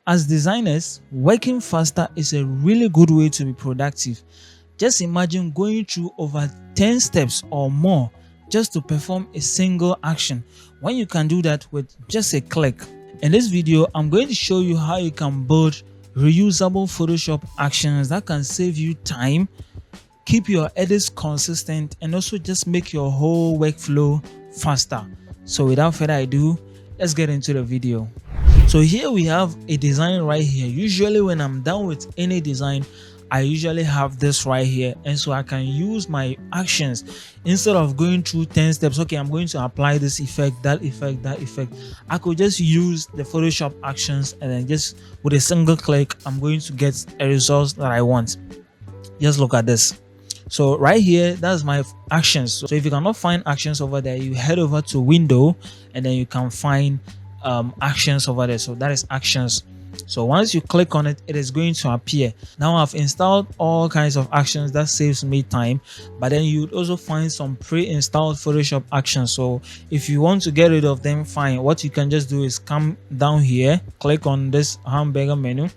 As designers, working faster is a really good way to be productive. Just imagine going through over 10 steps or more just to perform a single action when you can do that with just a click. In this video, I'm going to show you how you can build reusable Photoshop actions that can save you time, keep your edits consistent, and also just make your whole workflow faster. So without further ado, let's get into the video. So here we have a design right here. Usually when I'm done with any design, I usually have this right here, and so I can use my actions instead of going through 10 steps. Okay, I'm going to apply this effect, that effect, that effect. I could just use the Photoshop actions, and then just with a single click, I'm going to get a result that I want. Just look at this. So right here, that's my actions. So if you cannot find actions over there, you head over to window, and then you can find actions over there. So that is actions. So once you click on it, it is going to appear. Now I've installed all kinds of actions that saves me time, but then you'd also find some pre-installed Photoshop actions. So if you want to get rid of them, fine. What you can just do is come down here, click on this hamburger menu,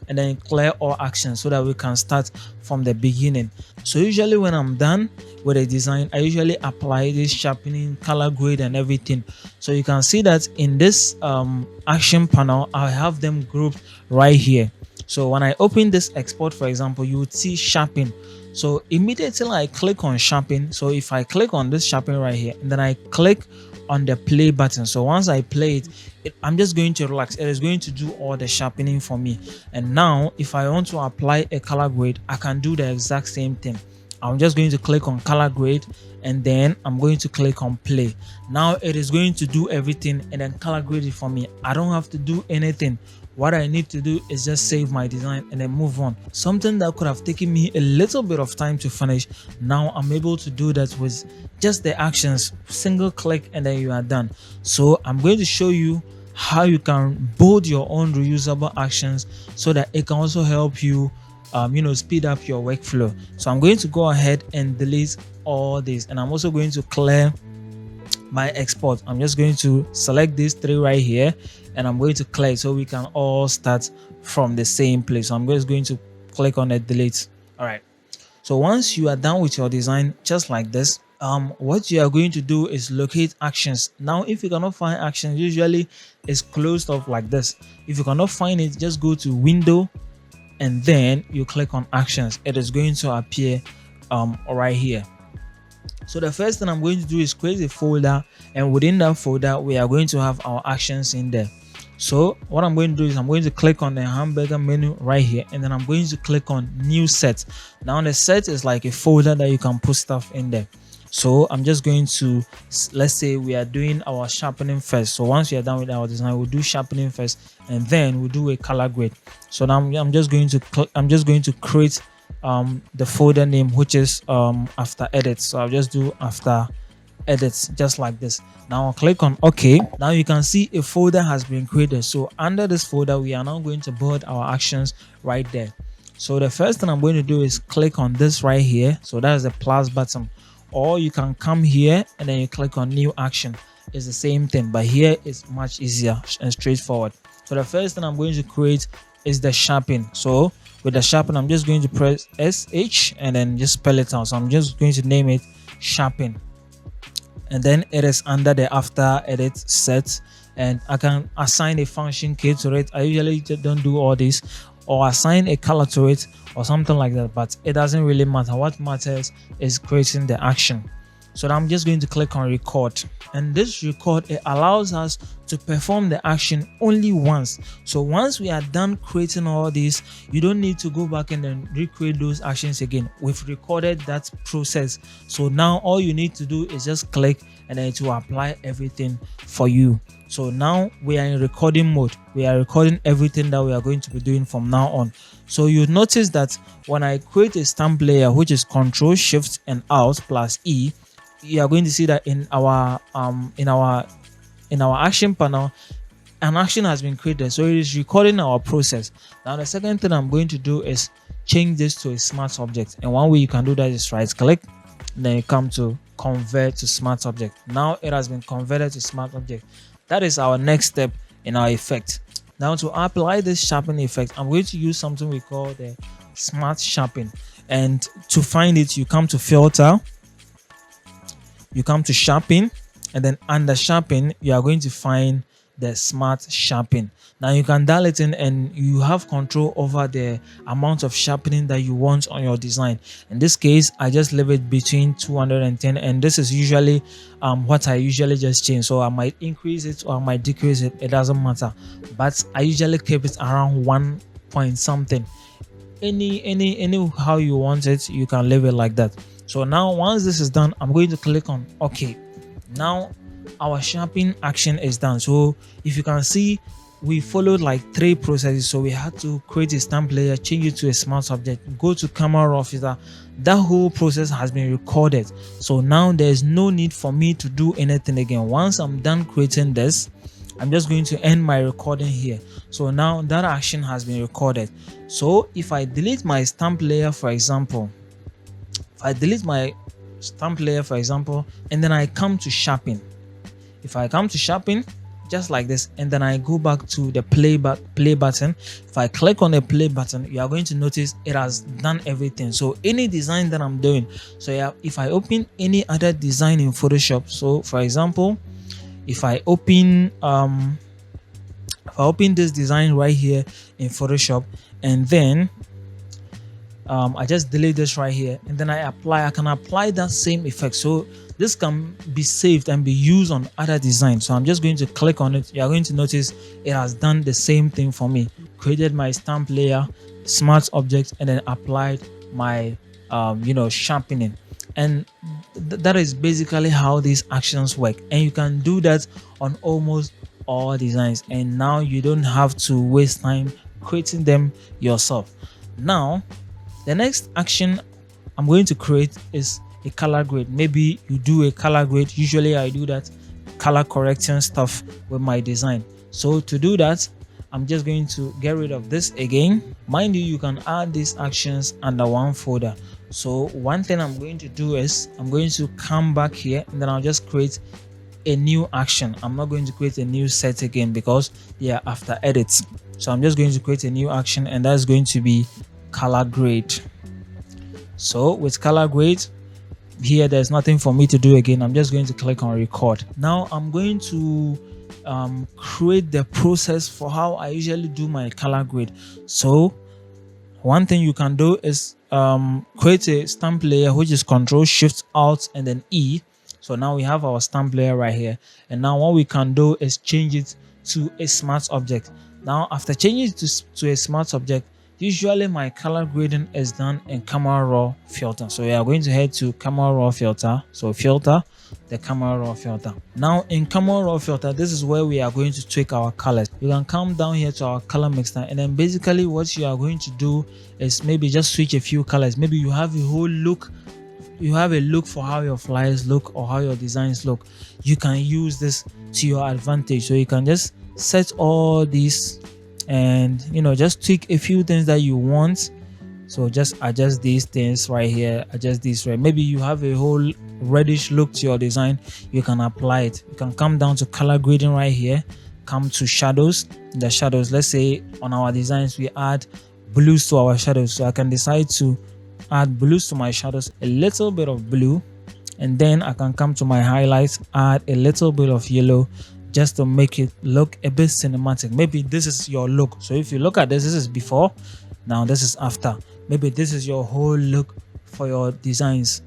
and then clear all actions so that we can start from the beginning. So usually when I'm done with a design, I usually apply this sharpening, color grade, and everything. So you can see that in this action panel, I have them grouped right here. So when I open this export, for example, you would see sharpen. So immediately I click on sharpen. So if I click on this sharpen right here, and then I click on the play button, so once I play it, I'm just going to relax. It is going to do all the sharpening for me. And now if I want to apply a color grade, I can do the exact same thing. I'm just going to click on color grade, and then I'm going to click on play. Now it is going to do everything and then color grade it for me. I don't have to do anything. What I need to do is just save my design and then move on. Something that could have taken me a little bit of time to finish, now I'm able to do that with just the actions, single click, and then you are done. So I'm going to show you how you can build your own reusable actions so that it can also help you speed up your workflow. So I'm going to go ahead and delete all this, and I'm also going to clear my export. I'm just going to select these three right here, and I'm going to clear so we can all start from the same place. So I'm just going to click on the delete. All right, so once you are done with your design, just like this, what you are going to do is locate actions. Now if you cannot find actions, usually it's closed off like this. If you cannot find it, just go to window, and then you click on actions. It is going to appear right here. So the first thing I'm going to do is create a folder, and within that folder we are going to have our actions in there. So what I'm going to do is I'm going to click on the hamburger menu right here, and then I'm going to click on new set. Now the set is like a folder that you can put stuff in there. So I'm just going to, let's say we are doing our sharpening first. So once we are done with our design, we'll do sharpening first, and then we'll do a color grade. So now I'm just going to create the folder name, which is after edits. So I'll just do after edits, just like this. Now I'll click on OK. Now you can see a folder has been created. So under this folder, we are now going to build our actions right there. So the first thing I'm going to do is click on this right here. So that's the plus button. Or you can come here and then you click on new action. It's the same thing, but here it's much easier and straightforward. So the first thing I'm going to create is the sharpen. So with the sharpen, I'm just going to press SH and then just spell it out. So I'm just going to name it sharpen, and then it is under the after edit set, and I can assign a function key to it. I usually don't do all this, or assign a color to it or something like that, but it doesn't really matter. What matters is creating the action. So I'm just going to click on record, and this record, it allows us to perform the action only once. So once we are done creating all this, you don't need to go back and then recreate those actions again. We've recorded that process, so now all you need to do is just click, and then it will apply everything for you. So now we are in recording mode. We are recording everything that we are going to be doing from now on. So you notice that when I create a stamp layer, which is Control Shift and Alt plus E, you are going to see that in our action panel, an action has been created. So it is recording our process. Now the second thing I'm going to do is change this to a smart object, and one way you can do that is right click, then you come to convert to smart object. Now it has been converted to smart object. That is our next step in our effect. Now to apply this sharpen effect, I'm going to use something we call the smart sharpen. And to find it, you come to filter, you come to sharpen, and then under sharpen you are going to find the smart sharpen. Now you can dial it in and you have control over the amount of sharpening that you want on your design. In this case, I just leave it between 210, and this is usually what I usually just change. So I might increase it or I might decrease it, it doesn't matter, but I usually keep it around 1 point something. Any how you want it, you can leave it like that. So now once this is done, I'm going to click on OK. Now our sharpening action is done. So if you can see, we followed like 3 processes. So we had to create a stamp layer, change it to a smart object, go to camera raw filter. That whole process has been recorded. So now there's no need for me to do anything again. Once I'm done creating this, I'm just going to end my recording here. So now that action has been recorded. So if I delete my stamp layer, for example, and then I come to sharpen. If I come to sharpen, just like this, and then I go back to the play button. If I click on the play button, you are going to notice it has done everything. So any design that I'm doing, so yeah, if I open any other design in Photoshop, so for example, if I open this design right here in Photoshop, and then I just delete this right here, and then I can apply that same effect. So this can be saved and be used on other designs. So I'm just going to click on it. You're going to notice it has done the same thing for me. Created my stamp layer, smart object, and then applied my sharpening. And that is basically how these actions work. And you can do that on almost all designs. And now you don't have to waste time creating them yourself. Now the next action I'm going to create is a color grade. Maybe you do a color grade. Usually I do that color correcting stuff with my design. So to do that, I'm just going to get rid of this again. Mind you, you can add these actions under one folder. So one thing I'm going to do is I'm going to come back here, and then I'll just create a new action. I'm not going to create a new set again because they are after edits. So I'm just going to create a new action, and that's going to be color grade. So with color grade here, there's nothing for me to do again. I'm just going to click on record. Now I'm going to create the process for how I usually do my color grade. So one thing you can do is create a stamp layer, which is Control Shift Alt and then E. So now we have our stamp layer right here, and now what we can do is change it to a smart object. Now after changing it to a smart object, usually my color grading is done in camera raw filter. So we are going to head to camera raw filter. So filter, the camera raw filter. Now in camera raw filter, this is where we are going to tweak our colors. You can come down here to our color mixer, and then basically what you are going to do is maybe just switch a few colors. Maybe you have a whole look, you have a look for how your flyers look or how your designs look. You can use this to your advantage. So you can just set all these and just tweak a few things that you want. So just adjust these things right here, adjust this right. Maybe you have a whole reddish look to your design, you can apply it. You can come down to color grading right here, come to shadows. In the shadows, let's say on our designs we add blues to our shadows. So I can decide to add blues to my shadows, a little bit of blue, and then I can come to my highlights, add a little bit of yellow, just to make it look a bit cinematic. Maybe this is your look. So if you look at this is before, now this is after. Maybe this is your whole look for your designs,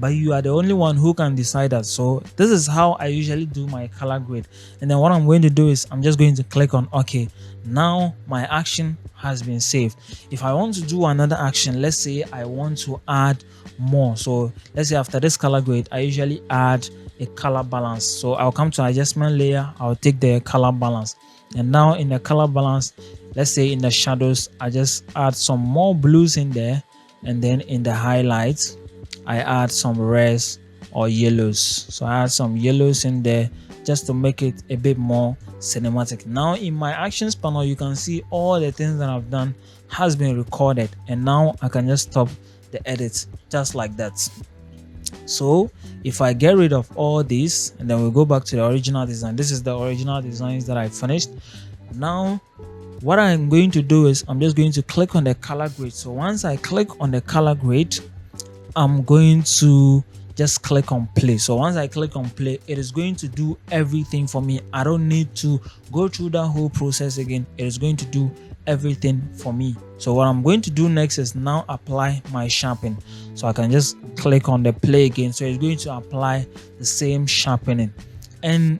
but you are the only one who can decide that. So this is how I usually do my color grade. And then what I'm going to do is I'm just going to click on OK. Now my action has been saved. If I want to do another action, let's say I want to add more. So let's say after this color grade, I usually add a color balance. So I'll come to adjustment layer, I'll take the color balance, and now in the color balance, let's say in the shadows, I just add some more blues in there, and then in the highlights I add some reds or yellows. So I add some yellows in there just to make it a bit more cinematic. Now in my actions panel, you can see all the things that I've done has been recorded, and now I can just stop the edit just like that. So if I get rid of all these and then we go back to the original design, this is the original designs that I finished. Now what I'm going to do is I'm just going to click on the color grade. So once I click on the color grade, I'm going to just click on play. So once I click on play, it is going to do everything for me. I don't need to go through that whole process again. It is going to do everything for me. So what I'm going to do next is now apply my sharpening. So I can just click on the play again. So it's going to apply the same sharpening, and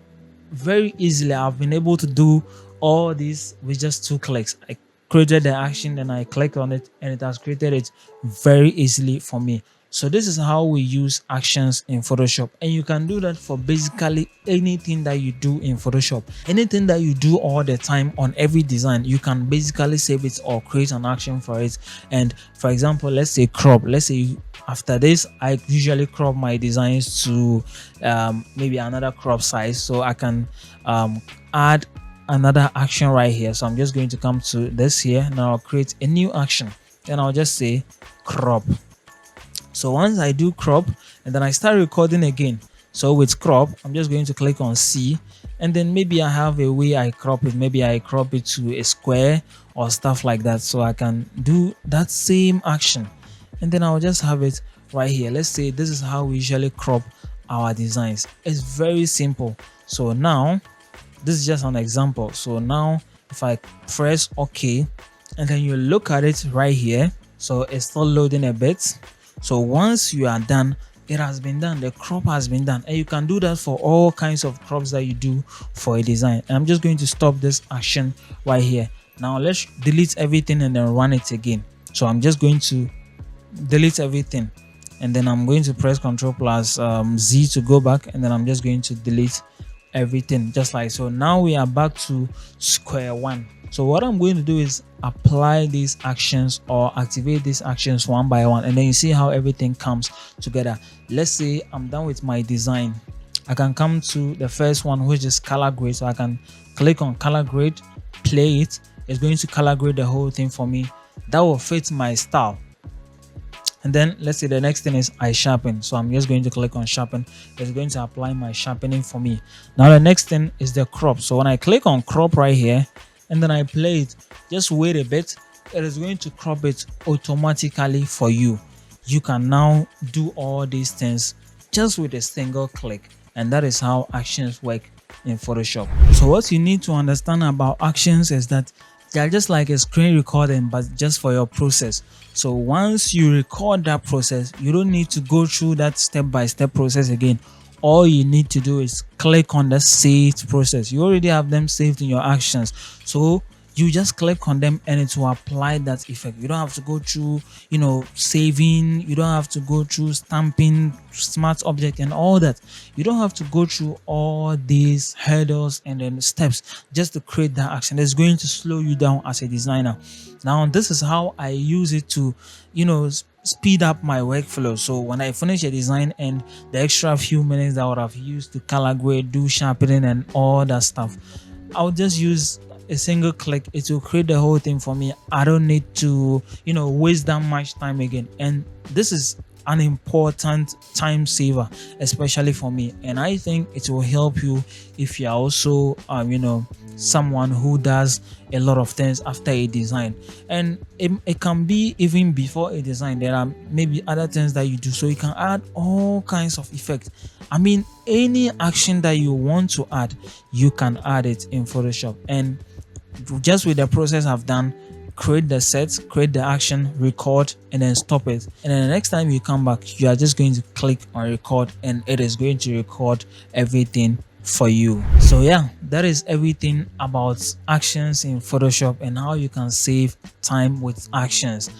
very easily I've been able to do all this with just 2 clicks. I created the action, then I clicked on it, and it has created it very easily for me. So this is how we use actions in Photoshop, and you can do that for basically anything that you do in Photoshop. Anything that you do all the time on every design, you can basically save it or create an action for it. And for example, let's say crop. Let's say after this, I usually crop my designs to maybe another crop size, so I can add another action right here. So I'm just going to come to this here. Now I'll create a new action, and I'll just say crop. So once I do crop, and then I start recording again. So with crop, I'm just going to click on C, and then maybe I have a way I crop it. Maybe I crop it to a square or stuff like that, so I can do that same action, and then I'll just have it right here. Let's say this is how we usually crop our designs. It's very simple. So now this is just an example. So now if I press OK, and then you look at it right here, so it's still loading a bit. So once you are done, it has been done. The crop has been done, and you can do that for all kinds of crops that you do for a design. And I'm just going to stop this action right here. Now let's delete everything and then run it again. So I'm just going to delete everything, and then I'm going to press Ctrl plus Z to go back, and then I'm just going to delete everything just like so. Now we are back to square one. So what I'm going to do is apply these actions or activate these actions one by one, and then you see how everything comes together. Let's say I'm done with my design. I can come to the first one, which is color grade. So I can click on color grade, play it. It's going to color grade the whole thing for me. That will fit my style. And then let's say the next thing is I sharpen. So I'm just going to click on sharpen. It's going to apply my sharpening for me. Now the next thing is the crop. So when I click on crop right here, and then I play it, just wait a bit, it is going to crop it automatically for you. You can now do all these things just with a single click, and that is how actions work in Photoshop. So what you need to understand about actions is that they are just like a screen recording, but just for your process. So once you record that process, you don't need to go through that step-by-step process again. All you need to do is click on the saved process. You already have them saved in your actions, so you just click on them and it will apply that effect. You don't have to go through saving. You don't have to go through stamping smart object and all that. You don't have to go through all these hurdles and then steps just to create that action. It's going to slow you down as a designer. Now this is how I use it to speed up my workflow. So when I finish a design and the extra few minutes that I would have used to color grade, do sharpening and all that stuff, I'll just use a single click. It will create the whole thing for me. I don't need to waste that much time again. And this is an important time saver, especially for me, and I think it will help you if you're also someone who does a lot of things after a design. And it can be even before a design. There are maybe other things that you do, so you can add all kinds of effects. I mean, any action that you want to add, you can add it in Photoshop. And just with the process I've done, create the set, create the action, record, and then stop it. And then the next time you come back, you are just going to click on record, and it is going to record everything for you. So yeah, that is everything about actions in Photoshop and how you can save time with actions.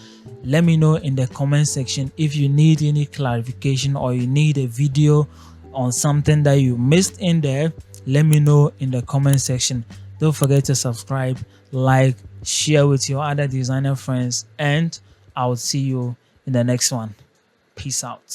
Let me know in the comment section if you need any clarification or you need a video on something that you missed in there. Let me know in the comment section. Don't forget to subscribe, like, share with your other designer friends, and I'll see you in the next one. Peace out.